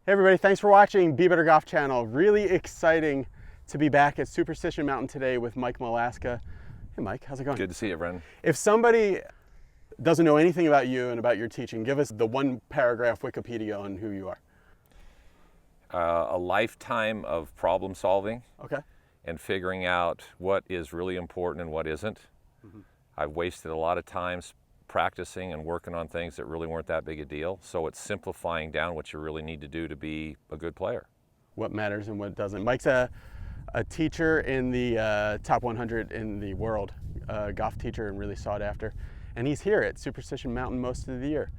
Hey everybody, thanks for watching Be Better Golf Channel. Really exciting to be back at Superstition Mountain today with Mike Malaska. Hey Mike, how's it going? Good to see you, Brendan. If somebody doesn't know anything about you and about your teaching, give us the one paragraph Wikipedia on who you are. A lifetime of problem solving. Okay. And figuring out what is really important and what isn't. I've wasted a lot of time practicing and working on things that really weren't that big a deal. So it's simplifying down what you really need to do to be a good player. What matters and what doesn't. Mike's a teacher in the top 100 in the world, golf teacher and really sought after. And he's here at Superstition Mountain most of the year.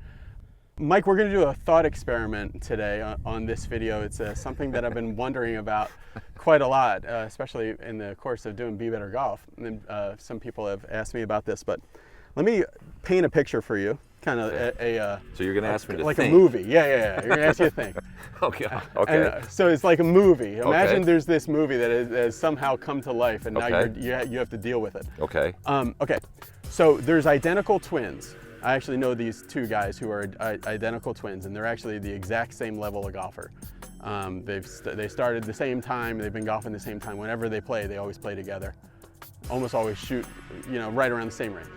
Mike, we're going to do a thought experiment today on this video. It's something that I've been wondering about quite a lot, especially in the course of doing Be Better Golf. And then, some people have asked me about this, but let me paint a picture for you. Kind of so you're going to ask me to like think. A movie. Yeah. You're going to ask you to think. Okay. Okay. And, so it's like a movie. Imagine Okay. there's this movie that has somehow come to life, and now Okay. you have to deal with it. Okay. Okay. So there's identical twins. I actually know these two guys who are identical twins, and they're actually the exact same level of golfer. They started the same time. They've been golfing the same time. Whenever they play, they always play together. Almost always shoot, right around the same range.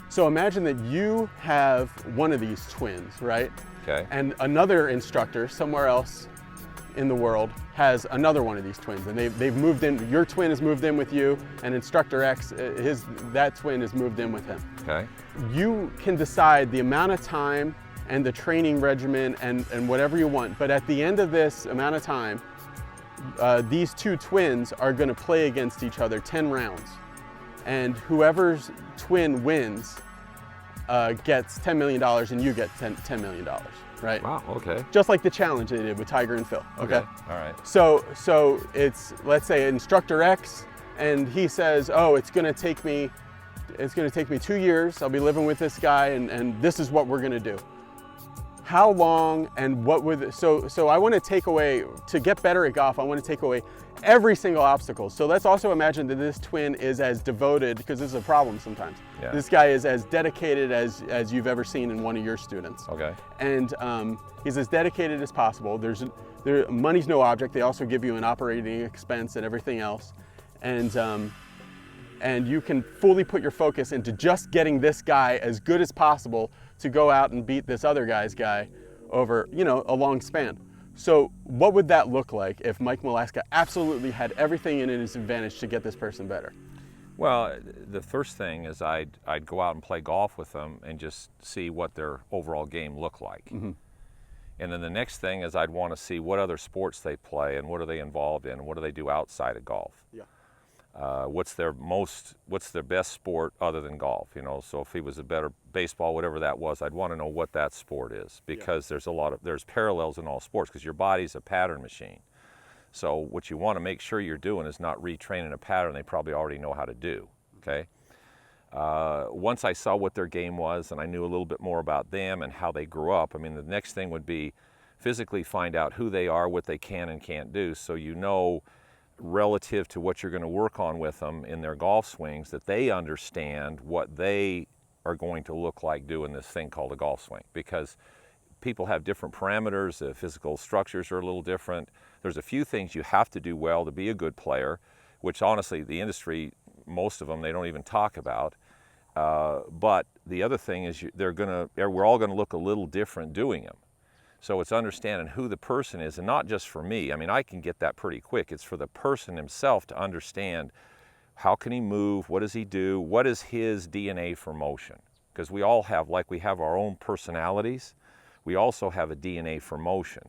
So imagine that you have one of these twins, right? Okay. And another instructor somewhere else in the world has another one of these twins, and they've moved in. Your twin has moved in with you, and instructor X, that twin has moved in with him. Okay. You can decide the amount of time and the training regimen and whatever you want, but at the end of this amount of time, these two twins are going to play against each other 10 rounds, and whoever's twin wins gets $10 million, and you get $10 million, right? Wow. Okay. Just like the challenge they did with Tiger and Phil. Okay. All right. So it's, let's say, instructor X, and he says, oh, it's going to take me 2 years. I'll be living with this guy, and this is what we're going to do. How long and what would, so I want to take away, to get better at golf, I want to take away every single obstacle. So let's also imagine that this twin is as devoted, because this is a problem sometimes. Yeah. This guy is as dedicated as you've ever seen in one of your students. Okay. And he's as dedicated as possible. Money's no object. They also give you an operating expense and everything else. And you can fully put your focus into just getting this guy as good as possible to go out and beat this other guy's guy over, a long span. So what would that look like if Mike Malaska absolutely had everything in his advantage to get this person better? Well, the first thing is I'd go out and play golf with them and just see what their overall game looked like. Mm-hmm. And then the next thing is I'd want to see what other sports they play and what are they involved in and what do they do outside of golf. Yeah. What's their best sport other than golf? So if he was a better baseball, whatever that was, I'd want to know what that sport is, because there's parallels in all sports, because your body's a pattern machine. So what you want to make sure you're doing is not retraining a pattern they probably already know how to do. Okay. Once I saw what their game was and I knew a little bit more about them and how they grew up, the next thing would be physically find out who they are, what they can and can't do, so relative to what you're going to work on with them in their golf swings, that they understand what they are going to look like doing this thing called a golf swing, because people have different parameters, the physical structures are a little different. There's a few things you have to do well to be a good player, which honestly the industry, most of them, they don't even talk about. But the other thing is we're all going to look a little different doing them. So it's understanding who the person is, and not just for me. I can get that pretty quick. It's for the person himself to understand how can he move, what does he do, what is his DNA for motion. Because we all have, like we have our own personalities, we also have a DNA for motion.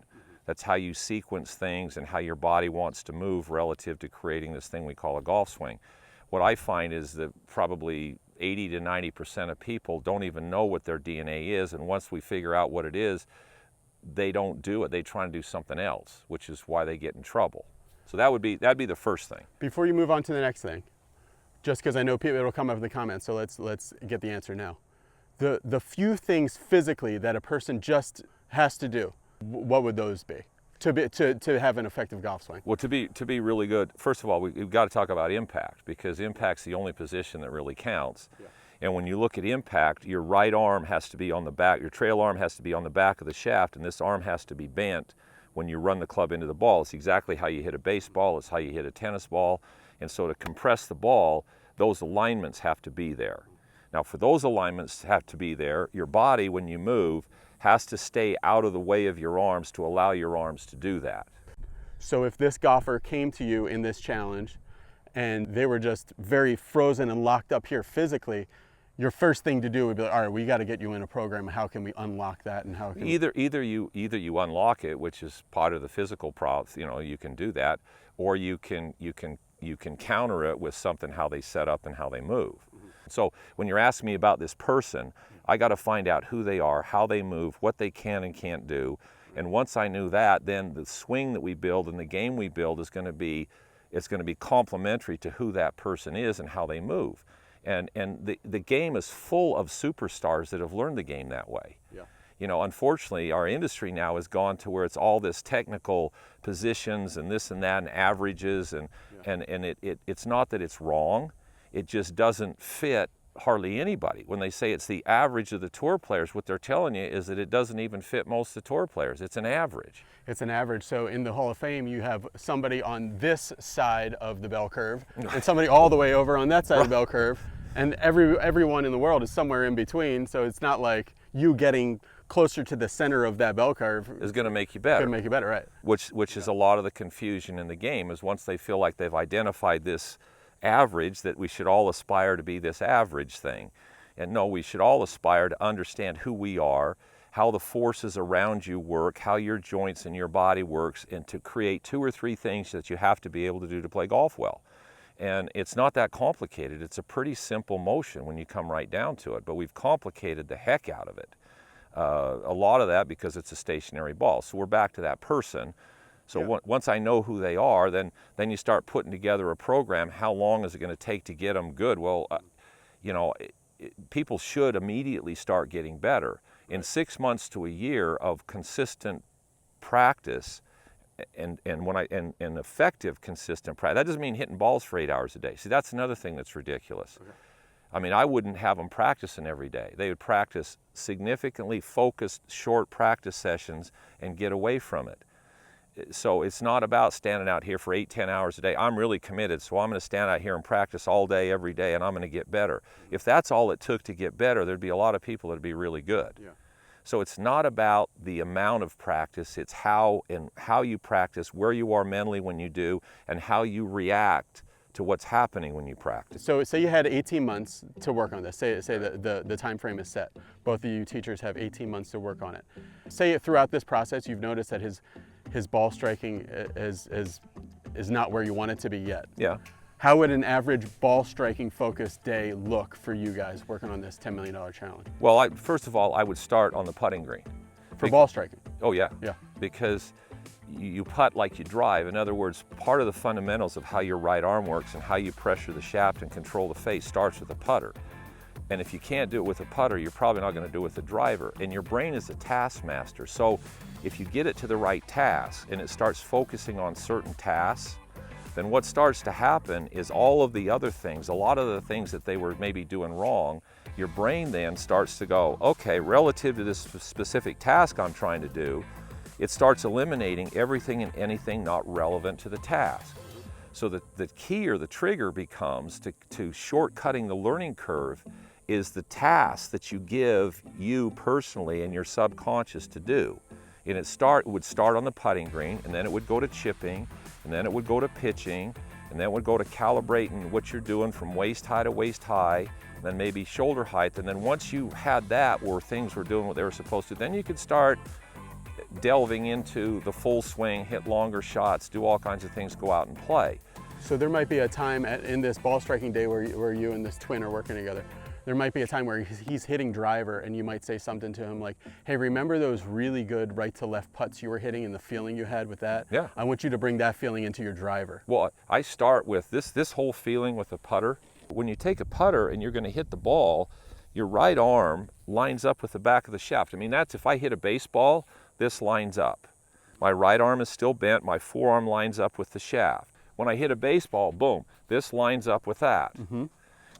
That's how you sequence things and how your body wants to move relative to creating this thing we call a golf swing. What I find is that probably 80 to 90% of people don't even know what their DNA is, and once we figure out what it is, they don't do it. They try and do something else, which is why they get in trouble. So that'd be the first thing. Before you move on to the next thing, just because I know it'll come up in the comments, so let's get the answer now. The few things physically that a person just has to do, what would those be to have an effective golf swing? Well, to be really good, first of all, we've got to talk about impact, because impact's the only position that really counts. Yeah. And when you look at impact, your right arm has to be on the back, your trail arm has to be on the back of the shaft, and this arm has to be bent when you run the club into the ball. It's exactly how you hit a baseball, it's how you hit a tennis ball. And so to compress the ball, those alignments have to be there. Now for those alignments to have to be there, your body, when you move, has to stay out of the way of your arms to allow your arms to do that. So if this golfer came to you in this challenge and they were just very frozen and locked up here physically, your first thing to do would be like, all right, we got to get you in a program. How can we unlock that? And how can either you unlock it, which is part of the physical problem, you know, you can do that, or you can counter it with something how they set up and how they move. So when you're asking me about this person, I got to find out who they are, how they move, what they can and can't do. And once I knew that, then the swing that we build and the game we build is going to be, it's going to be complementary to who that person is and how they move. And the game is full of superstars that have learned the game that way. Yeah. You know, unfortunately, our industry now has gone to where it's all this technical positions and this and that and averages, and it's not that it's wrong, it just doesn't fit hardly anybody. When they say it's the average of the tour players, what they're telling you is that it doesn't even fit most of the tour players. It's an average. It's an average. So in the Hall of Fame, you have somebody on this side of the bell curve and somebody all the way over on that side of the bell curve. And everyone in the world is somewhere in between. So it's not like you getting closer to the center of that bell curve is going to make you better. Going to make you better, right? Which is a lot of the confusion in the game, is once they feel like they've identified this average, that we should all aspire to be this average thing. And no, we should all aspire to understand who we are, how the forces around you work, how your joints and your body works, and to create 2 or 3 things that you have to be able to do to play golf well. And it's not that complicated. It's a pretty simple motion when you come right down to it, but we've complicated the heck out of it. A lot of that because it's a stationary ball. So we're back to that person. So once I know who they are, then you start putting together a program. How long is it going to take to get them good? Well, you know, people should immediately start getting better. In 6 months to a year of consistent practice, and effective consistent practice. That doesn't mean hitting balls for 8 hours a day. See, that's another thing that's ridiculous. Okay. I mean, I wouldn't have them practicing every day. They would practice significantly focused, short practice sessions and get away from it. So it's not about standing out here for 8-10 hours a day. I'm really committed, so I'm going to stand out here and practice all day, every day, and I'm going to get better. If that's all it took to get better, there'd be a lot of people that'd be really good. Yeah. So it's not about the amount of practice, it's how you practice, where you are mentally when you do, and how you react to what's happening when you practice. So say you had 18 months to work on this. Say the time frame is set. Both of you teachers have 18 months to work on it. Say throughout this process you've noticed that his ball striking is not where you want it to be yet. Yeah. How would an average ball striking focused day look for you guys working on this $10 million challenge? Well, first of all, I would start on the putting green. For ball striking? Oh yeah. Yeah. Because you putt like you drive. In other words, part of the fundamentals of how your right arm works and how you pressure the shaft and control the face starts with a putter. And if you can't do it with a putter, you're probably not going to do it with a driver. And your brain is a taskmaster. So if you get it to the right task and it starts focusing on certain tasks, then what starts to happen is all of the other things, a lot of the things that they were maybe doing wrong, your brain then starts to go, okay, relative to this specific task I'm trying to do, it starts eliminating everything and anything not relevant to the task. So the key or the trigger becomes to shortcutting the learning curve is the task that you give you personally and your subconscious to do. And it would start on the putting green, and then it would go to chipping, and then it would go to pitching, and then it would go to calibrating what you're doing from waist high to waist high, and then maybe shoulder height. And then once you had that where things were doing what they were supposed to, then you could start delving into the full swing, hit longer shots, do all kinds of things, go out and play. So there might be a time in this ball striking day where you and this twin are working together. There might be a time where he's hitting driver and you might say something to him like, hey, remember those really good right to left putts you were hitting and the feeling you had with that? Yeah. I want you to bring that feeling into your driver. Well, I start with this whole feeling with a putter. When you take a putter and you're going to hit the ball, your right arm lines up with the back of the shaft. I mean, that's if I hit a baseball, this lines up. My right arm is still bent, my forearm lines up with the shaft. When I hit a baseball, boom, this lines up with that. Mm-hmm.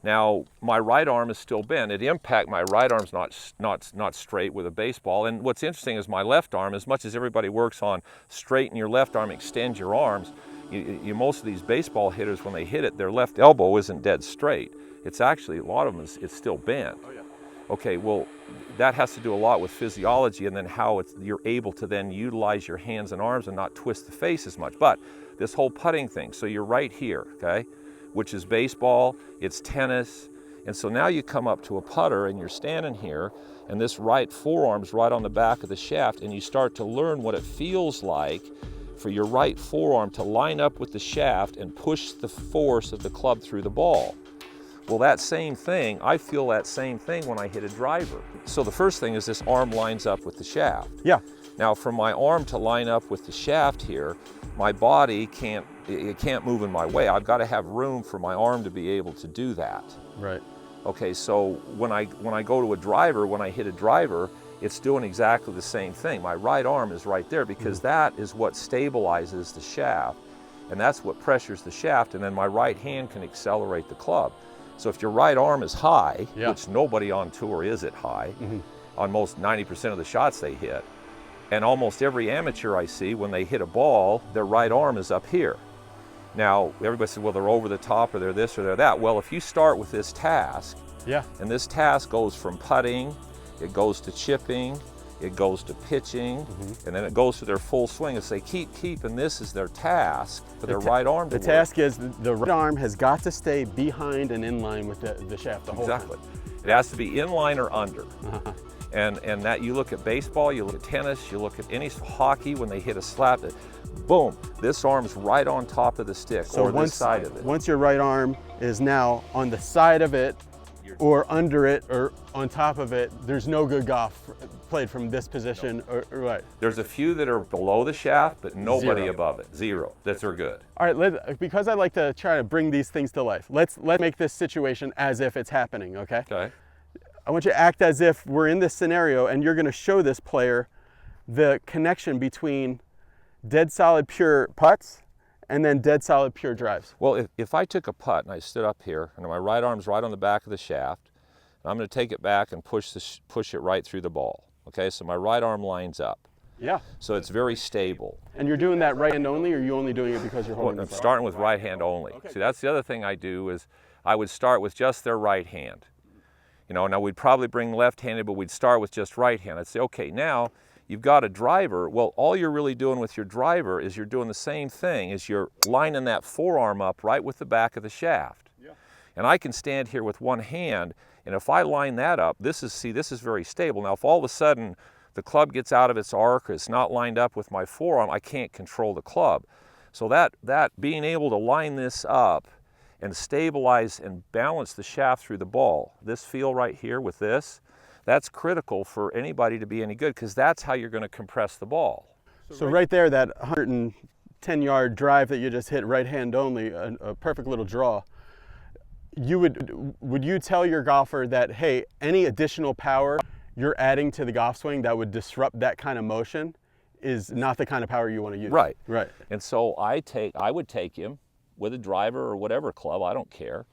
Now, my right arm is still bent. At impact, my right arm's not straight with a baseball. And what's interesting is my left arm, as much as everybody works on straighten your left arm, extend your arms, most of these baseball hitters, when they hit it, their left elbow isn't dead straight. It's actually, a lot of them, it's still bent. Oh, yeah. Okay, well, that has to do a lot with physiology and then how you're able to then utilize your hands and arms and not twist the face as much. But this whole putting thing, so you're right here, okay, which is baseball, it's tennis, and so now you come up to a putter and you're standing here and this right forearm's right on the back of the shaft, and you start to learn what it feels like for your right forearm to line up with the shaft and push the force of the club through the ball. Well, that same thing, I feel that same thing when I hit a driver. So the first thing is this arm lines up with the shaft. Yeah. Now, for my arm to line up with the shaft here, my body can't move in my way. I've got to have room for my arm to be able to do that. Right. Okay, so when I go to a driver, when I hit a driver, it's doing exactly the same thing. My right arm is right there because that is what stabilizes the shaft, and that's what pressures the shaft, and then my right hand can accelerate the club. So if your right arm is high, which nobody on tour is at high, on most 90% of the shots they hit, and almost every amateur I see, when they hit a ball, their right arm is up here. Now, everybody says, well, they're over the top, or they're this, or they're that. Well, if you start with this task, and this task goes from putting, it goes to chipping, it goes to pitching, and then it goes to their full swing. As they keep keeping this as their task for their right arm to work. The task is the right arm has got to stay behind and in line with the shaft the whole time. Exactly. It has to be in line or under. And that, you look at baseball, you look at tennis, you look at any hockey, when they hit a slap, boom, this arm's right on top of the stick, or this side of it. Once your right arm is now on the side of it, or under it, or on top of it, there's no good golf played from this position. Right. There's a few that are below the shaft, but nobody above it. Zero. That's are good. All right, because I like to try to bring these things to life, let's make this situation as if it's happening, okay? Okay. I want you to act as if we're in this scenario and you're going to show this player the connection between dead solid pure putts and then dead solid pure drives. Well, if I took a putt and I stood up here and my right arm's right on the back of the shaft, and I'm going to take it back and push it right through the ball. Okay, so my right arm lines up. Yeah. So it's very stable. And you're doing that right hand only, or are you only doing it because you're holding I'm starting with right hand only. Okay. See, that's the other thing I do is I would start with just their right hand. You know, now we'd probably bring left-handed, but we'd start with just right hand. I'd say, okay, now you've got a driver. Well, all you're really doing with your driver is you're doing the same thing, is you're lining that forearm up right with the back of the shaft. Yeah. And I can stand here with one hand, and if I line that up, this is very stable. Now, if all of a sudden the club gets out of its arc, or it's not lined up with my forearm, I can't control the club. So that being able to line this up and stabilize and balance the shaft through the ball, this feel right here with this, that's critical for anybody to be any good, because that's how you're going to compress the ball. So right there, that 110-yard drive that you just hit right hand only, a perfect little draw, would you tell your golfer that, hey, any additional power you're adding to the golf swing that would disrupt that kind of motion is not the kind of power you want to use? Right. Right. And so I would take him with a driver or whatever club, I don't care.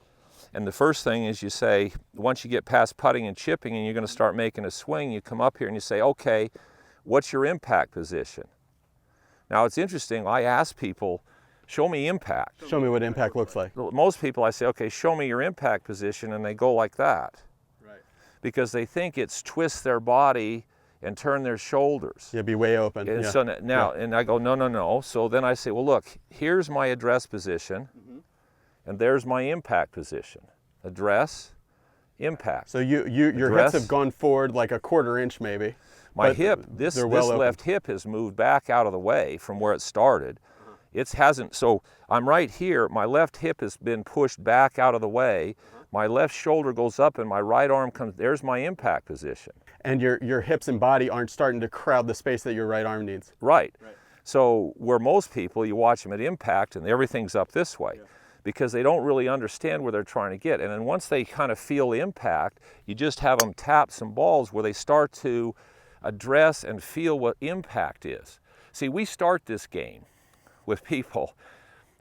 And the first thing is you say, once you get past putting and chipping and you're going to start making a swing, you come up here and you say, okay, what's your impact position? Now it's interesting, I ask people, show me impact. Show me what impact looks like. Most people I say, okay, show me your impact position, and they go like that. Right. Because they think it's twist their body and turn their shoulders. Yeah, be way open. And so now, and I go, no. So then I say, well, look, here's my address position, and there's my impact position. Address, impact. So your hips have gone forward like a quarter inch maybe. My hip, this left hip has moved back out of the way from where it started. It hasn't, so I'm right here, my left hip has been pushed back out of the way, my left shoulder goes up and my right arm comes, there's my impact position. And your hips and body aren't starting to crowd the space that your right arm needs. Right. So where most people, you watch them at impact and everything's up this way, because they don't really understand where they're trying to get. And then once they kind of feel impact, you just have them tap some balls where they start to address and feel what impact is. See, we start this game with people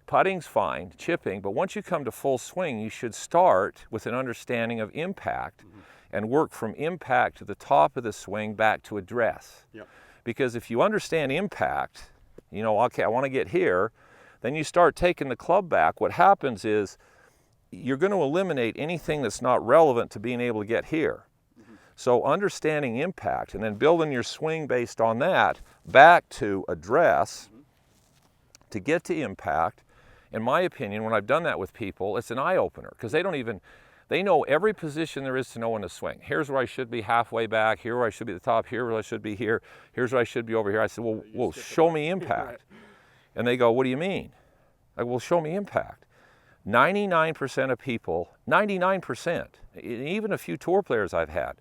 Putting's fine, chipping, but once you come to full swing, you should start with an understanding of impact and work from impact to the top of the swing back to address. Yep. Because if you understand impact, you know, okay, I want to get here, then you start taking the club back. What happens is you're going to eliminate anything that's not relevant to being able to get here. So understanding impact and then building your swing based on that back to address to get to impact. In my opinion, when I've done that with people, it's an eye-opener because they know every position there is to know in the swing. Here's where I should be halfway back, here where I should be at the top, here where I should be here, here's where I should be over here. I said, well show me impact. Right. And they go, what do you mean? I go, well, show me impact. 99% of people, 99%, even a few tour players I've had,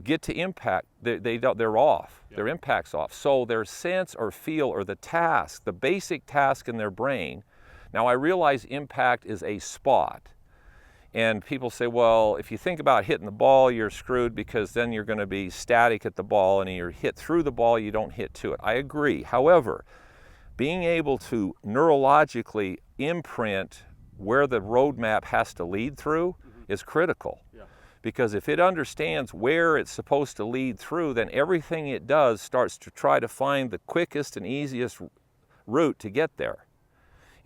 get to impact, they're off. Their impact's off. So their sense or feel or the task, the basic task in their brain. Now I realize impact is a spot. And people say, well, if you think about hitting the ball, you're screwed because then you're going to be static at the ball and you're hit through the ball, you don't hit to it. I agree. However, being able to neurologically imprint where the roadmap has to lead through is critical. Because if it understands where it's supposed to lead through, then everything it does starts to try to find the quickest and easiest route to get there.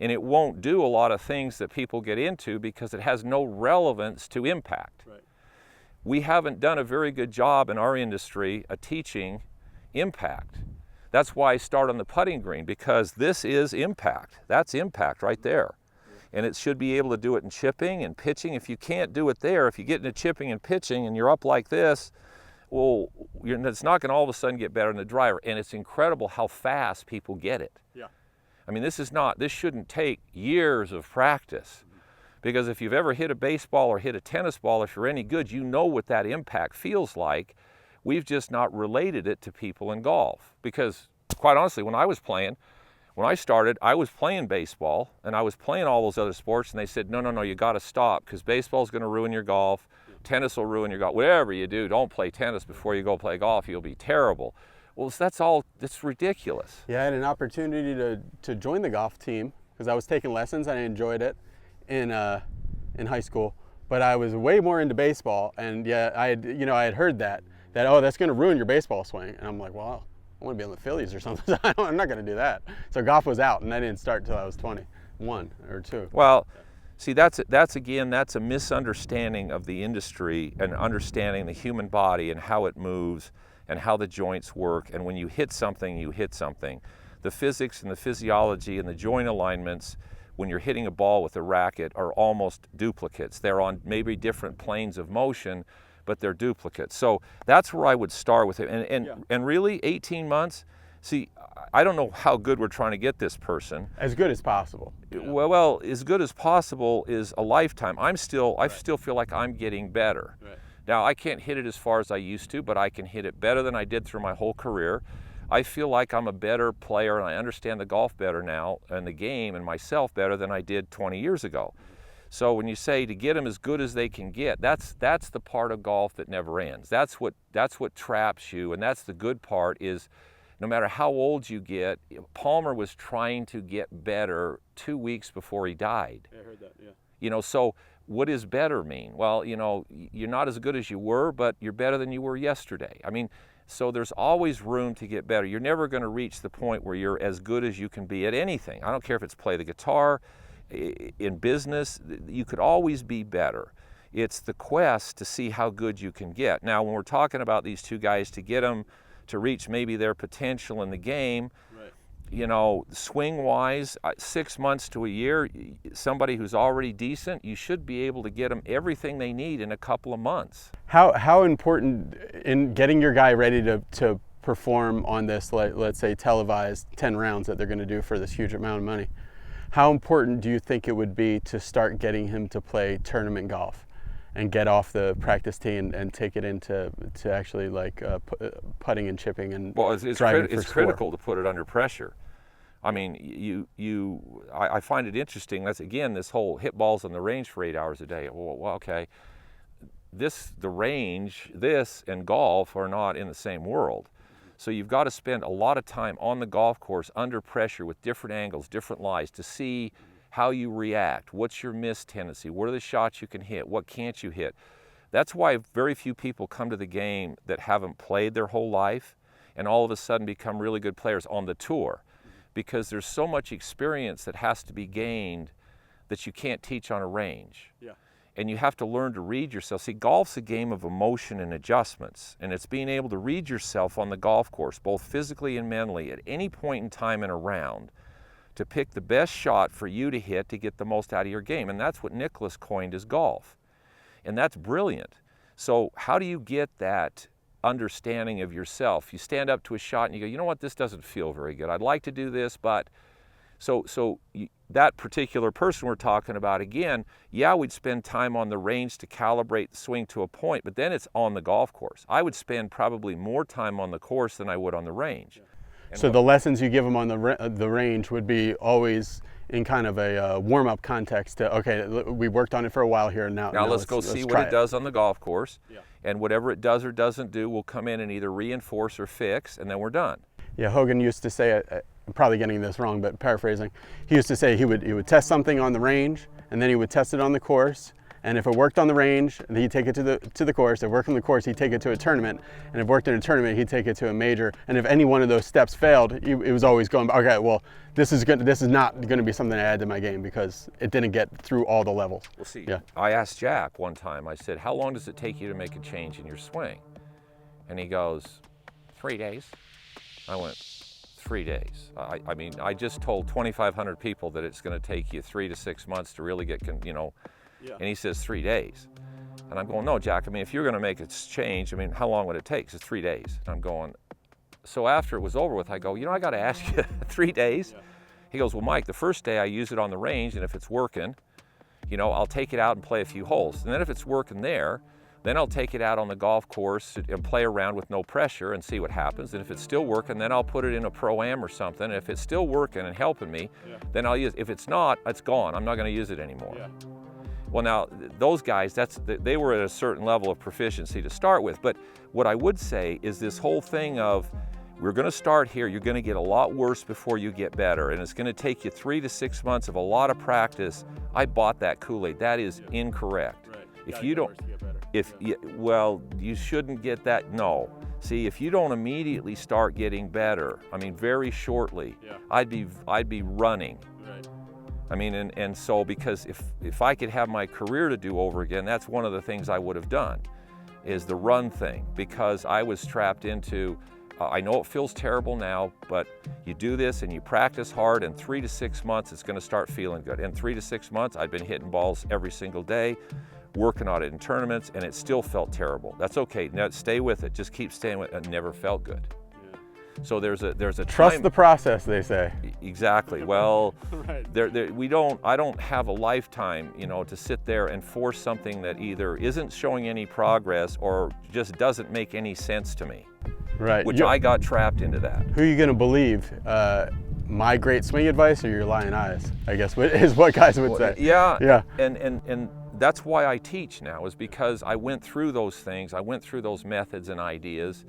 And it won't do a lot of things that people get into because it has no relevance to impact. Right. We haven't done a very good job in our industry of teaching impact. That's why I start on the putting green, because this is impact. That's impact right there. And it should be able to do it in chipping and pitching. If you can't do it there, if you get into chipping and pitching and you're up like this, well, it's not going to all of a sudden get better in the driver. And it's incredible how fast people get it. Yeah. I mean, this shouldn't take years of practice. Because if you've ever hit a baseball or hit a tennis ball, if you're any good, you know what that impact feels like. We've just not related it to people in golf. Because quite honestly, when I started, I was playing baseball and I was playing all those other sports, and they said, no, you got to stop because baseball's going to ruin your golf, tennis will ruin your golf. Whatever you do, don't play tennis before you go play golf. You'll be terrible. Well, that's ridiculous. Yeah, I had an opportunity to join the golf team because I was taking lessons and I enjoyed it in high school, but I was way more into baseball, and I had heard that oh, that's going to ruin your baseball swing, and I'm like, well, I want to be on the Phillies or something. So I'm not going to do that. So golf was out, and I didn't start until I was 21 or 2. Well, see, that's a misunderstanding of the industry and understanding the human body and how it moves and how the joints work. And when you hit something, you hit something. The physics and the physiology and the joint alignments when you're hitting a ball with a racket are almost duplicates. They're on maybe different planes of motion, but they're duplicates. So that's where I would start with it. And really, 18 months, see, I don't know how good we're trying to get this person. As good as possible. Well, as good as possible is a lifetime. I still feel like I'm getting better. Right. Now, I can't hit it as far as I used to, but I can hit it better than I did through my whole career. I feel like I'm a better player and I understand the golf better now and the game and myself better than I did 20 years ago. So when you say to get them as good as they can get, that's the part of golf that never ends. That's what traps you, and that's the good part is no matter how old you get, Palmer was trying to get better 2 weeks before he died. I heard that, yeah. So what does better mean? Well, you're not as good as you were, but you're better than you were yesterday. I mean, so there's always room to get better. You're never going to reach the point where you're as good as you can be at anything. I don't care if it's play the guitar, in business, you could always be better. It's the quest to see how good you can get. Now, when we're talking about these two guys, to get them to reach maybe their potential in the game, right. Swing-wise, 6 months to a year, somebody who's already decent, you should be able to get them everything they need in a couple of months. How important in getting your guy ready to perform on this, let's say, televised 10 rounds that they're going to do for this huge amount of money? How important do you think it would be to start getting him to play tournament golf and get off the practice tee and take it into actually putting and chipping and driving for it's critical to put it under pressure. I mean, I find it interesting. That's again this whole hit balls on the range for 8 hours a day. Well, okay, the range, and golf are not in the same world. So you've got to spend a lot of time on the golf course under pressure with different angles, different lies to see how you react, what's your miss tendency, what are the shots you can hit, what can't you hit. That's why very few people come to the game that haven't played their whole life and all of a sudden become really good players on the tour, because there's so much experience that has to be gained that you can't teach on a range. Yeah. And you have to learn to read yourself. See, golf's a game of emotion and adjustments, and it's being able to read yourself on the golf course, both physically and mentally, at any point in time in a round, to pick the best shot for you to hit to get the most out of your game. And that's what Nicklaus coined as golf. And that's brilliant. So how do you get that understanding of yourself? You stand up to a shot and you go, you know what, this doesn't feel very good. I'd like to do this, but that particular person we're talking about, again, yeah, we'd spend time on the range to calibrate the swing to a point, but then it's on the golf course. I would spend probably more time on the course than I would on the range. Yeah. So the lessons you give them on the range would be always in kind of a warm-up context to, okay, we worked on it for a while here, now let's go see what it does on the golf course. Yeah. And whatever it does or doesn't do, we'll come in and either reinforce or fix, and then we're done. Yeah, Hogan used to say, I'm probably getting this wrong, but paraphrasing, he used to say he would test something on the range, and then he would test it on the course, and if it worked on the range, he'd take it to the course. If it worked on the course, he'd take it to a tournament, and if it worked in a tournament, he'd take it to a major. And if any one of those steps failed, it was always going, okay, well, this is not going to be something I add to my game because it didn't get through all the levels. We'll see. Yeah. I asked Jack one time, I said, how long does it take you to make a change in your swing? And he goes, 3 days. I went, 3 days. I mean, I just told 2,500 people that it's going to take you 3 to 6 months to really get, Yeah. And he says 3 days. And I'm going, no, Jack, I mean, if you're going to make a change, I mean, how long would it take? It's 3 days. And I'm going, so after it was over with, I go, I got to ask you, 3 days? Yeah. He goes, well, Mike, the first day I use it on the range, and if it's working, I'll take it out and play a few holes. And then if it's working there, then I'll take it out on the golf course and play around with no pressure and see what happens. And if it's still working, then I'll put it in a Pro-Am or something. And if it's still working and helping me, then I'll use it. If it's not, it's gone. I'm not going to use it anymore. Yeah. Well, now, those guys, they were at a certain level of proficiency to start with. But what I would say is this whole thing of, we're going to start here, you're going to get a lot worse before you get better, and it's going to take you 3 to 6 months of a lot of practice. I bought that Kool-Aid. That is incorrect. Right. If you don't, you shouldn't get that. No. See, if you don't immediately start getting better, I mean, very shortly, I'd be running. Right. I mean, and so, because if I could have my career to do over again, that's one of the things I would have done, is the run thing, because I was trapped into, I know it feels terrible now, but you do this and you practice hard, and 3 to 6 months it's going to start feeling good. In 3 to 6 months, I'd been hitting balls every single day, working on it in tournaments, and it still felt terrible. That's okay. Now stay with it. Just keep staying with it. It never felt good. Yeah. So there's a trust the process, they say. Exactly. Well, right. I don't have a lifetime, to sit there and force something that either isn't showing any progress or just doesn't make any sense to me. Right. Which I got trapped into that. Who are you going to believe? My great swing advice or your lying eyes, I guess, is what guys would say. Yeah. Yeah. And that's why I teach now, is because I went through those things. I went through those methods and ideas,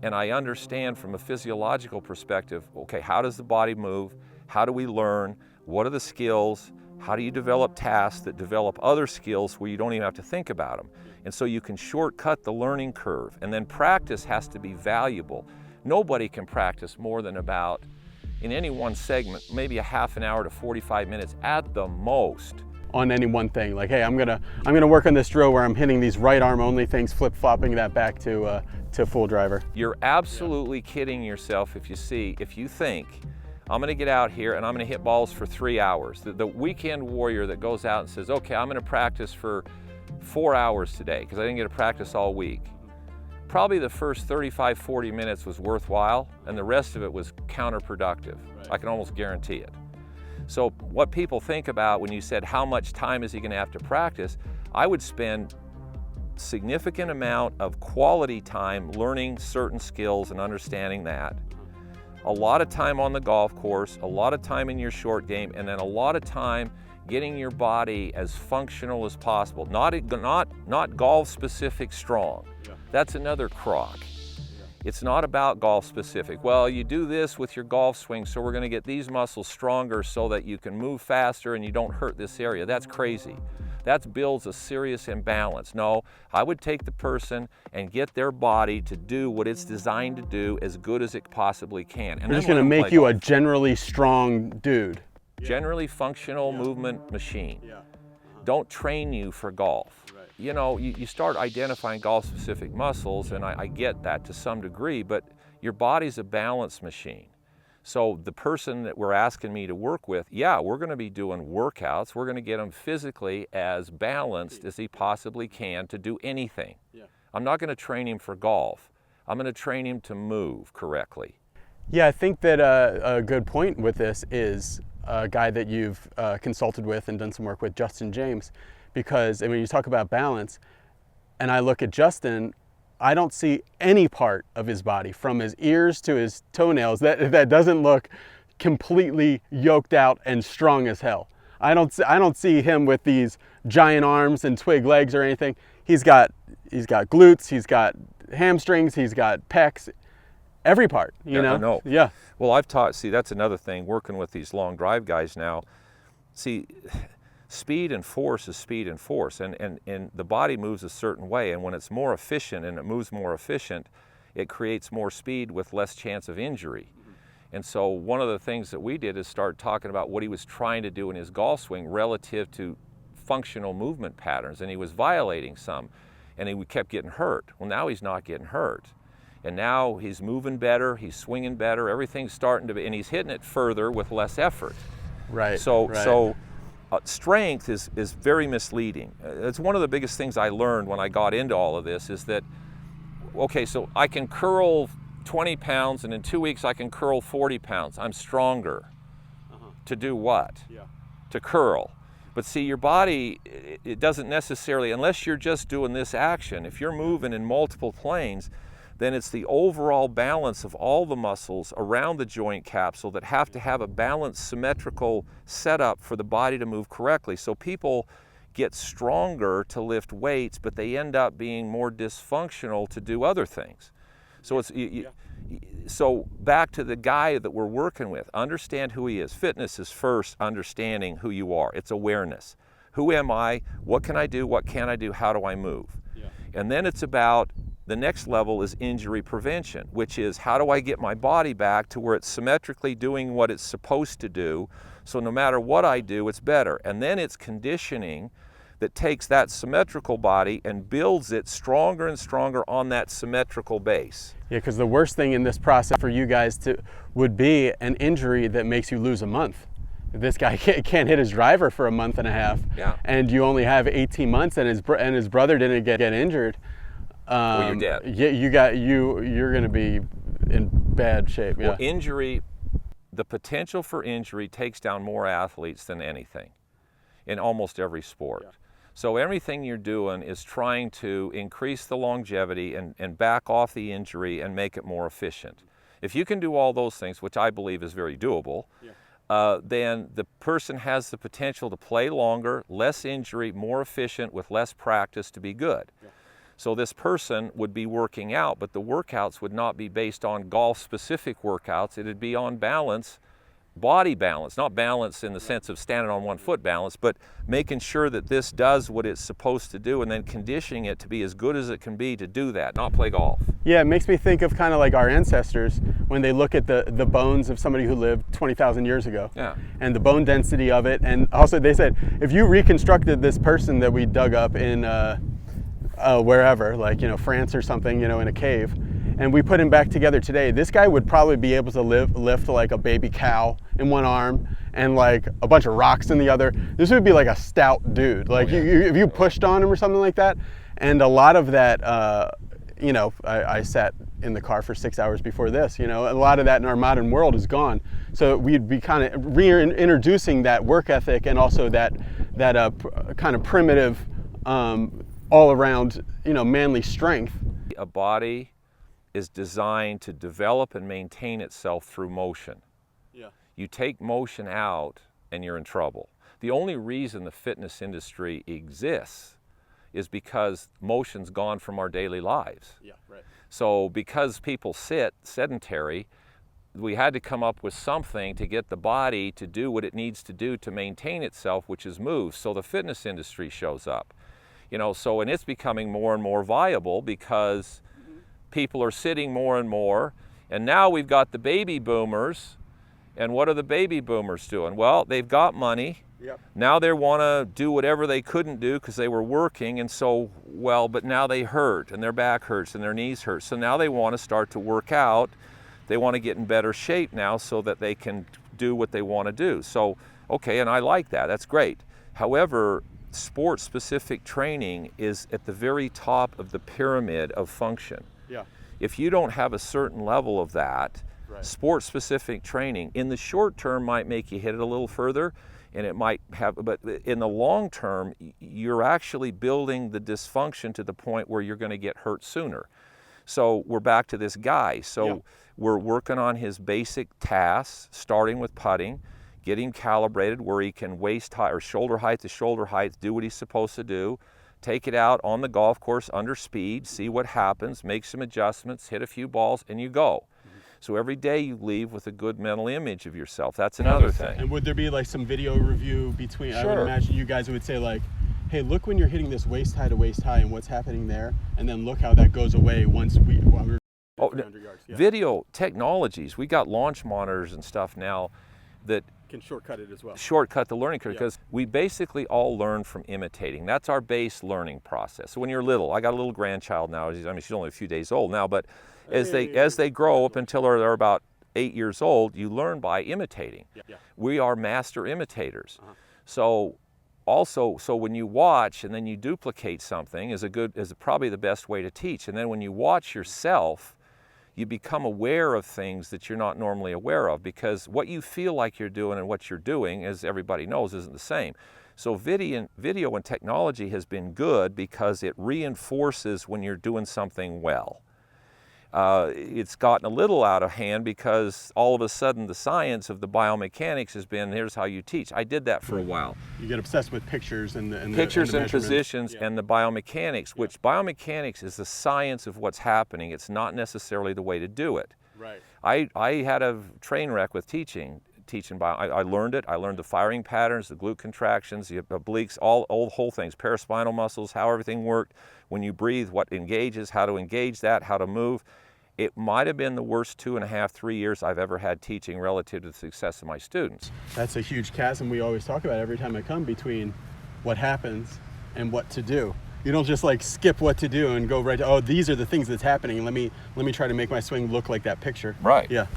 and I understand from a physiological perspective, okay, how does the body move? How do we learn? What are the skills? How do you develop tasks that develop other skills where you don't even have to think about them? And so you can shortcut the learning curve. And then practice has to be valuable. Nobody can practice more than about, in any one segment, maybe a half an hour to 45 minutes at the most. On any one thing, like, hey, I'm gonna work on this drill where I'm hitting these right arm only things, flip-flopping that back to full driver. You're absolutely kidding yourself if you think, I'm gonna get out here and I'm gonna hit balls for 3 hours. The weekend warrior that goes out and says, okay, I'm gonna practice for 4 hours today because I didn't get to practice all week. Probably the first 35, 40 minutes was worthwhile, and the rest of it was counterproductive. Right. I can almost guarantee it. So what people think about when you said, how much time is he going to have to practice, I would spend significant amount of quality time learning certain skills and understanding that. A lot of time on the golf course, a lot of time in your short game, and then a lot of time getting your body as functional as possible. Not golf specific strong. Yeah. That's another crock. It's not about golf specific. Well, you do this with your golf swing, so we're going to get these muscles stronger so that you can move faster and you don't hurt this area. That's crazy. That builds a serious imbalance. No, I would take the person and get their body to do what it's designed to do as good as it possibly can. And we're just going to make you a generally strong dude. Generally functional movement machine. Don't train you for golf. You know, you start identifying golf-specific muscles, and I get that to some degree, but your body's a balance machine. So the person that we're asking me to work with, yeah, we're going to be doing workouts. We're going to get him physically as balanced as he possibly can to do anything. I'm not going to train him for golf. I'm going to train him to move correctly. Yeah, I think that a good point with this is a guy that you've consulted with and done some work with, Justin James. Because, I mean, you talk about balance, and I look at Justin, I don't see any part of his body, from his ears to his toenails, that doesn't look completely yoked out and strong as hell. I don't see him with these giant arms and twig legs or anything. He's got glutes, he's got hamstrings, he's got pecs, every part, you know? I know. Yeah. Well, I've taught, see, that's another thing, working with these long drive guys now. See, speed and force is speed and force, and the body moves a certain way, and when it's more efficient and it moves more efficient, it creates more speed with less chance of injury. And so one of the things that we did is start talking about what he was trying to do in his golf swing relative to functional movement patterns, and he was violating some, and he kept getting hurt. Well, now he's not getting hurt, and now he's moving better, he's swinging better, everything's starting to be, and he's hitting it further with less effort. Right. So strength is very misleading. It's one of the biggest things I learned when I got into all of this is that, okay, so I can curl 20 pounds and in 2 weeks I can curl 40 pounds. I'm stronger. To do what? To curl. But see, your body, it doesn't necessarily, unless you're just doing this action, if you're moving in multiple planes, then it's the overall balance of all the muscles around the joint capsule that have to have a balanced, symmetrical setup for the body to move correctly. So people get stronger to lift weights, but they end up being more dysfunctional to do other things. So it's so back to the guy that we're working with, understand who he is. Fitness is first understanding who you are. It's awareness. Who am I? What can I do? What can I do? How do I move? And then it's about the next level is injury prevention, which is how do I get my body back to where it's symmetrically doing what it's supposed to do, so no matter what I do, it's better. And then it's conditioning that takes that symmetrical body and builds it stronger and stronger on that symmetrical base. Yeah, because the worst thing in this process for you guys would be an injury that makes you lose a month. This guy can't hit his driver for a month and a half, and you only have 18 months, and his brother didn't get injured. Well, you're dead. Yeah, you're going to be in bad shape. Yeah. Well, injury, the potential for injury takes down more athletes than anything in almost every sport. So everything you're doing is trying to increase the longevity and back off the injury and make it more efficient. If you can do all those things, which I believe is very doable, then the person has the potential to play longer, less injury, more efficient with less practice to be good. So this person would be working out, but the workouts would not be based on golf-specific workouts. It would be on balance, body balance, not balance in the sense of standing on one foot balance, but making sure that this does what it's supposed to do and then conditioning it to be as good as it can be to do that, not play golf. Yeah, it makes me think of kind of like our ancestors when they look at the bones of somebody who lived 20,000 years ago. And the bone density of it. And also they said, if you reconstructed this person that we dug up in wherever, like, France or something, in a cave, and we put him back together today, this guy would probably be able to lift like a baby cow in one arm and like a bunch of rocks in the other. This would be like a stout dude. Like if you pushed on him or something like that. And a lot of that, I sat in the car for 6 hours before this, a lot of that in our modern world is gone. So we'd be kind of reintroducing that work ethic and also that kind of primitive, all around, manly strength. A body is designed to develop and maintain itself through motion. You take motion out and you're in trouble. The only reason the fitness industry exists is because motion's gone from our daily lives. Yeah, right. So because people sit sedentary, we had to come up with something to get the body to do what it needs to do to maintain itself, which is move. So the fitness industry shows up. You know, so, and it's becoming more and more viable because people are sitting more and more. And now we've got the baby boomers. And what are the baby boomers doing? Well, they've got money. Yep. Now they want to do whatever they couldn't do because they were working, and so, well, but now they hurt, and their back hurts, and their knees hurt. So now they want to start to work out. They want to get in better shape now so that they can do what they want to do. So, okay, and I like that. That's great. However, sport-specific training is at the very top of the pyramid of function. Yeah. If you don't have a certain level of that, Right. sport-specific training in the short term might make you hit it a little further, and it might have, but in the long term, you're actually building the dysfunction to the point where you're going to get hurt sooner. So we're back to this guy. So Yeah. we're working on his basic tasks, starting with putting, get him calibrated where he can waist height or shoulder height to shoulder height, do what he's supposed to do, take it out on the golf course under speed, see what happens, make some adjustments, hit a few balls, and you go. So every day you leave with a good mental image of yourself. That's another thing. And would there be like some video review between, I would Sure. imagine you guys would say like, hey, look when you're hitting this waist high to waist high and what's happening there, and then look how that goes away once we're Oh, 100 yards. Yeah. Video technologies, we got launch monitors and stuff now that Can shortcut it as well. shortcut the learning curve Yeah. because we basically all learn from imitating. That's our base learning process. So when you're little, I got a little grandchild now. She's only a few days old now, but as they grow up until they're about 8 years old, you learn by imitating. Yeah. Yeah. We are master imitators. Uh-huh. So when you watch and then you duplicate something is probably the best way to teach. And then when you watch yourself, you become aware of things that you're not normally aware of, because what you feel like you're doing and what you're doing, as everybody knows, isn't the same. So video and technology has been good because it reinforces when you're doing something well. It's gotten a little out of hand because all of a sudden the science of the biomechanics has been, here's how you teach. I did that for a while. You get obsessed with pictures and Pictures the and measurements. positions Yeah. and the biomechanics, which biomechanics is the science of what's happening. It's not necessarily the way to do it. Right. I had a train wreck with teaching bio. I learned it. I learned the firing patterns, the glute contractions, the obliques, all whole things, paraspinal muscles, how everything worked. When you breathe, what engages, how to engage that, how to move. It might have been the worst 2.5, 3 years I've ever had teaching relative to the success of my students. That's a huge chasm we always talk about every time I come between what happens and what to do. You don't just like skip what to do and go right to, oh, these are the things that's happening, and let me try to make my swing look like that picture. Right. Yeah.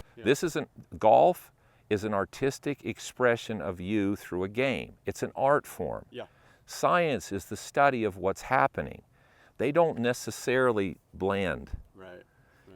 Golf is an artistic expression of you through a game. It's an art form. Yeah. Science is the study of what's happening. They don't necessarily blend. Right.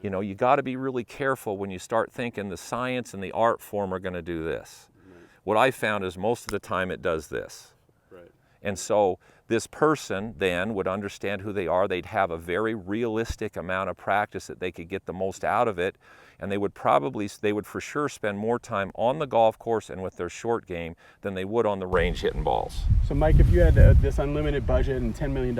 You know, you got to be really careful when you start thinking the science and the art form are going to do this. Right. What I found is most of the time it does this. Right. And so this person then would understand who they are. They'd have a very realistic amount of practice that they could get the most out of it. And they would for sure spend more time on the golf course and with their short game than they would on the range hitting balls. So Mike, if you had this unlimited budget and $10 million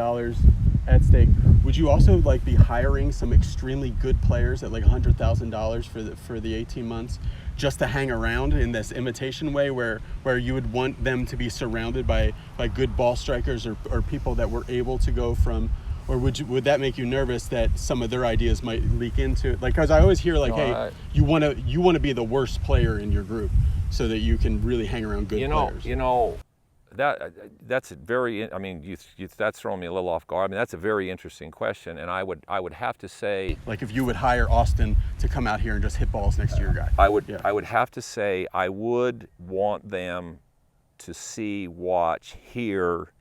at stake, would you also like be hiring some extremely good players at like $100,000 for the 18 months just to hang around in this imitation way where you would want them to be surrounded by good ball strikers or people that were able to go from, or would that make you nervous that some of their ideas might leak into it? Like, because I always hear like, hey, you want to be the worst player in your group so that you can really hang around good players. You know, that's a very, I mean, that's throwing me a little off guard. I mean, that's a very interesting question, and I would have to say, like if you would hire Austin to come out here and just hit balls next to your guy. I would have to say I would want them to see, watch, hear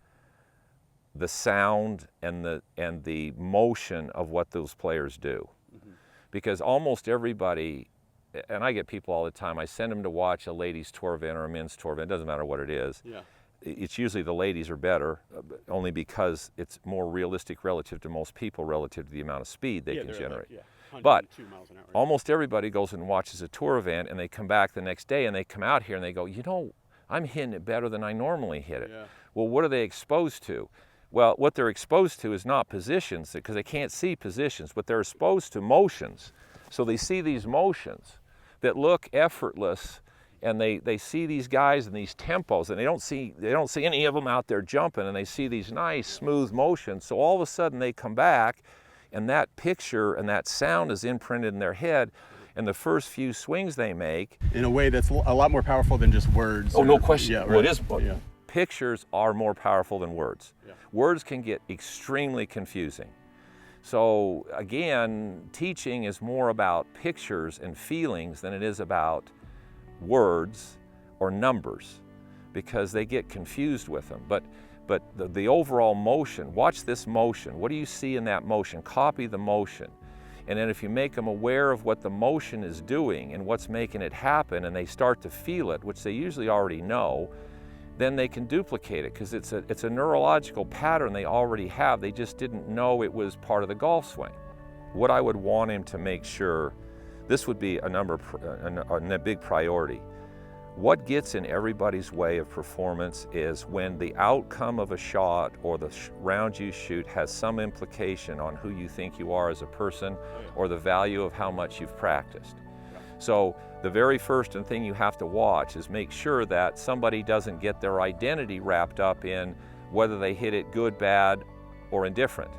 the sound and the motion of what those players do. Mm-hmm. Because almost everybody, and I get people all the time, I send them to watch a ladies tour event or a men's tour event, it doesn't matter what it is. Yeah. It's usually the ladies are better, only because it's more realistic relative to most people, relative to the amount of speed they can generate. Like, but 102 miles an hour, almost everybody goes and watches a tour event, and they come back the next day and they come out here and they go, you know, I'm hitting it better than I normally hit it. Yeah. Well, what are they exposed to? Well, what they're exposed to is not positions, because they can't see positions, but they're exposed to motions. So they see these motions that look effortless, and they see these guys in these tempos, and they don't see any of them out there jumping, and they see these nice smooth motions. So all of a sudden they come back, and that picture and that sound is imprinted in their head, and the first few swings they make, in a way that's a lot more powerful than just words. Oh, no question. Yeah, right. Well, it is. Yeah. Pictures are more powerful than words. Yeah. Words can get extremely confusing. So again, teaching is more about pictures and feelings than it is about words or numbers, because they get confused with them. But the overall motion, watch this motion. What do you see in that motion? Copy the motion. And then if you make them aware of what the motion is doing and what's making it happen, and they start to feel it, which they usually already know, then they can duplicate it, because it's a neurological pattern they already have. They just didn't know it was part of the golf swing. What I would want him to make sure, this would be a big priority. What gets in everybody's way of performance is when the outcome of a shot or the round you shoot has some implication on who you think you are as a person, or the value of how much you've practiced. So the very first thing you have to watch is make sure that somebody doesn't get their identity wrapped up in whether they hit it good, bad, or indifferent.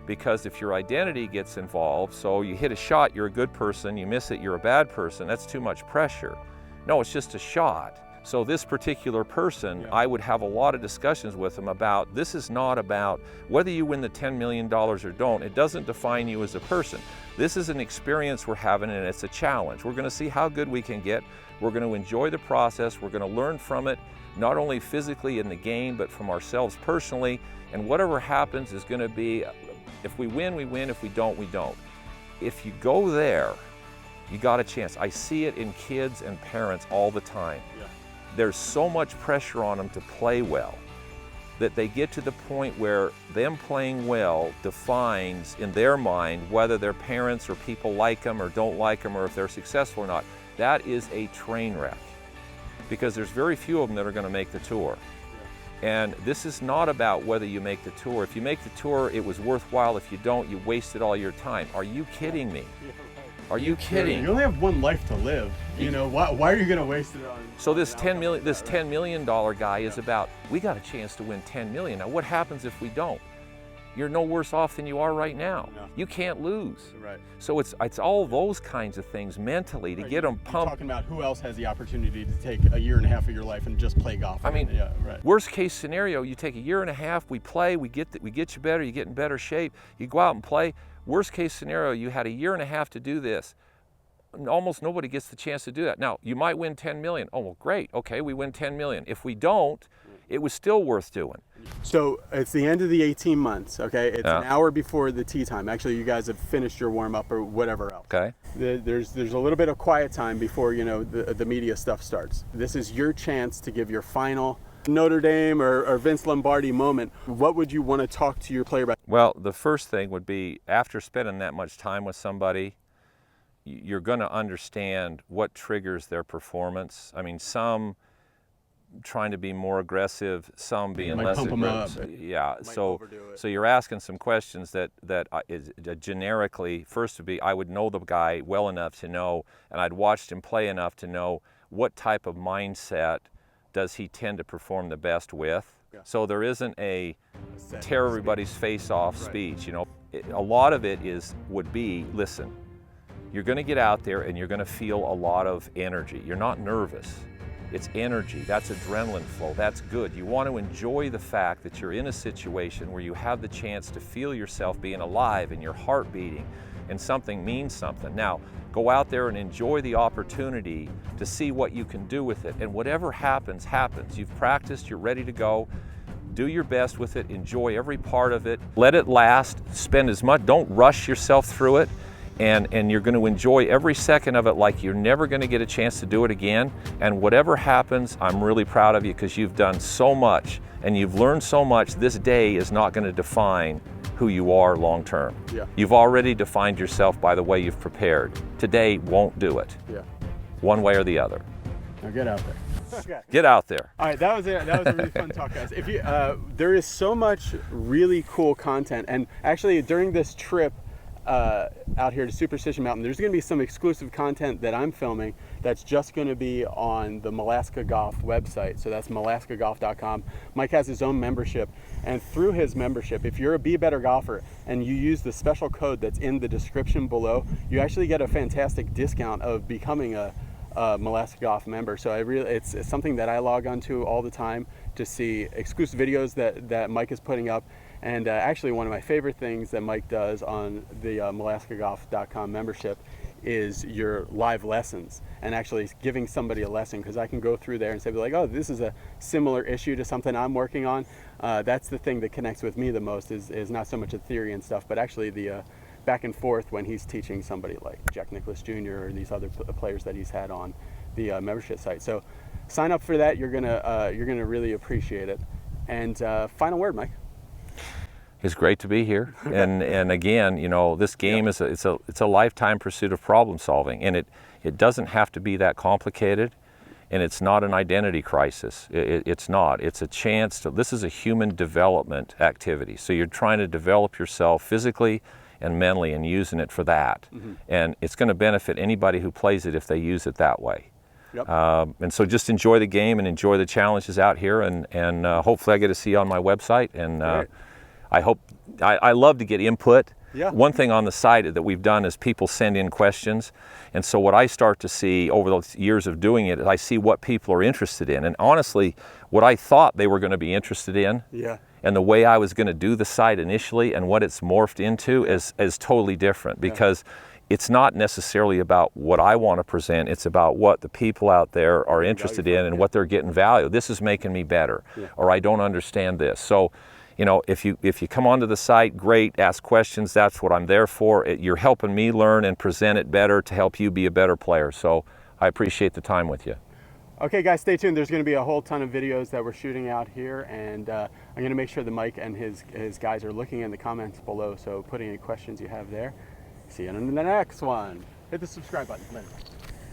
Because if your identity gets involved, so you hit a shot, you're a good person, you miss it, you're a bad person, that's too much pressure. No, it's just a shot. So this particular person, I would have a lot of discussions with them about, this is not about whether you win the $10 million or don't. It doesn't define you as a person. This is an experience we're having, and it's a challenge. We're going to see how good we can get. We're going to enjoy the process. We're going to learn from it, not only physically in the game, but from ourselves personally. And whatever happens is going to be, if we win, we win. If we don't, we don't. If you go there, you got a chance. I see it in kids and parents all the time. There's so much pressure on them to play well that they get to the point where them playing well defines in their mind whether their parents or people like them or don't like them, or if they're successful or not. That is a train wreck, because there's very few of them that are going to make the tour. And this is not about whether you make the tour. If you make the tour, it was worthwhile. If you don't, you wasted all your time. Are you kidding me? Are you kidding? You only have one life to live. You know, why are you going to waste it on? So this $10 million guy is about, we got a chance to win $10 million. Now what happens if we don't? You're no worse off than you are right now. No. You can't lose. Right. So it's all those kinds of things mentally to get them pumped. You're talking about who else has the opportunity to take a year and a half of your life and just play golf. I mean, worst case scenario, you take a year and a half, we play, we get you better, you get in better shape, you go out and play. Worst case scenario, you had a year and a half to do this. Almost nobody gets the chance to do that. Now, you might win 10 million. Oh, well, great. Okay, we win 10 million. If we don't, it was still worth doing. So it's the end of the 18 months, okay? It's an hour before the tee time. Actually, you guys have finished your warm-up or whatever else. Okay. There's a little bit of quiet time before, you know, the media stuff starts. This is your chance to give your final Notre Dame or Vince Lombardi moment. What would you want to talk to your player about? Well, the first thing would be, after spending that much time with somebody, you're going to understand what triggers their performance. I mean, some trying to be more aggressive, some being less aggressive. Yeah, so you're asking some questions that is generically, first would be, I would know the guy well enough to know, and I'd watched him play enough to know what type of mindset does he tend to perform the best with. Yeah. So there isn't a tear everybody's face off speech, you know. A lot of it would be, listen, you're going to get out there and you're going to feel a lot of energy. You're not nervous. It's energy. That's adrenaline flow. That's good. You want to enjoy the fact that you're in a situation where you have the chance to feel yourself being alive and your heart beating, and something means something. Now, go out there and enjoy the opportunity to see what you can do with it. And whatever happens, happens. You've practiced, you're ready to go. Do your best with it. Enjoy every part of it. Let it last. Spend as much, don't rush yourself through it. And you're going to enjoy every second of it like you're never going to get a chance to do it again. And whatever happens, I'm really proud of you, because you've done so much and you've learned so much. This day is not going to define who you are long term. Yeah. You've already defined yourself by the way you've prepared. Today won't do it. Yeah. One way or the other. Now get out there. Okay. Get out there. All right, that was a really fun talk, guys. If you, there is so much really cool content, and actually during this trip out here to Superstition Mountain, there's going to be some exclusive content that I'm filming that's just going to be on the Malaska Golf website. So that's malaskagolf.com. Mike has his own membership, and through his membership, if you're a Be Better golfer and you use the special code that's in the description below, you actually get a fantastic discount of becoming a Malaska Golf member. So it's something that I log onto all the time to see exclusive videos that Mike is putting up. And actually one of my favorite things that Mike does on the malaskagolf.com membership is your live lessons, and actually giving somebody a lesson, because I can go through there and say like, oh, this is a similar issue to something I'm working on. That's the thing that connects with me the most, is not so much the theory and stuff, but actually the back and forth when he's teaching somebody like Jack Nicklaus Jr. or these other players that he's had on the membership site. So sign up for that. You're gonna really appreciate it. And final word, Mike. It's great to be here, and again, you know, this game is it's a lifetime pursuit of problem solving, and it doesn't have to be that complicated, and it's not an identity crisis. It's not. It's a chance to. This is a human development activity. So you're trying to develop yourself physically and mentally, and using it for that, and it's going to benefit anybody who plays it if they use it that way. Yep. And so just enjoy the game and enjoy the challenges out here, and hopefully I get to see you on my website, and. I love to get input. Yeah. One thing on the site that we've done is people send in questions. And so what I start to see over the years of doing it is I see what people are interested in. And honestly, what I thought they were going to be interested in, and the way I was going to do the site initially and what it's morphed into is totally different, because it's not necessarily about what I want to present. It's about what the people out there are interested in and what they're getting value. This is making me better, or I don't understand this. So, you know, if you come onto the site, great, ask questions, that's what I'm there for. You're helping me learn and present it better to help you be a better player. So I appreciate the time with you. Okay guys, stay tuned. There's going to be a whole ton of videos that we're shooting out here, and I'm going to make sure that Mike and his guys are looking in the comments below, so put any questions you have there. See you in the next one. Hit the subscribe button. Later.